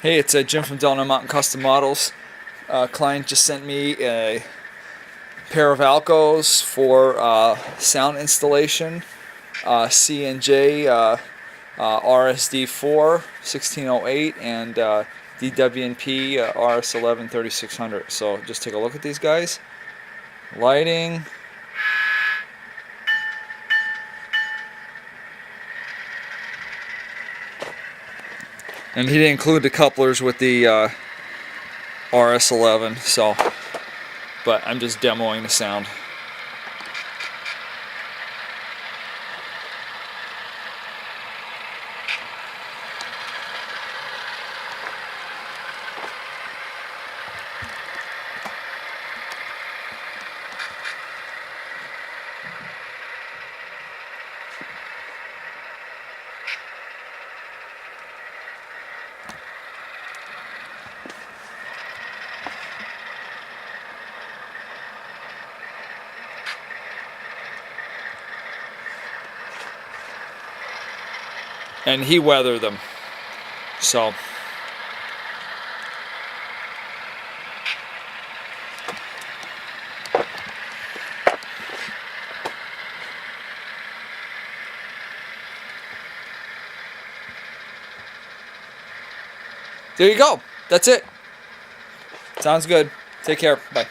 Hey, it's Jim from Delano Mountain Custom Models. Client just sent me a pair of Alcos for sound installation. CNJ RSD4 1608 and DWP RS11 3600. So just take a look at these guys. Lighting. And he didn't include the couplers with the RS11, so, but I'm just demoing the sound. And he weathered them, so there you go. That's it. Sounds good. Take care. Bye.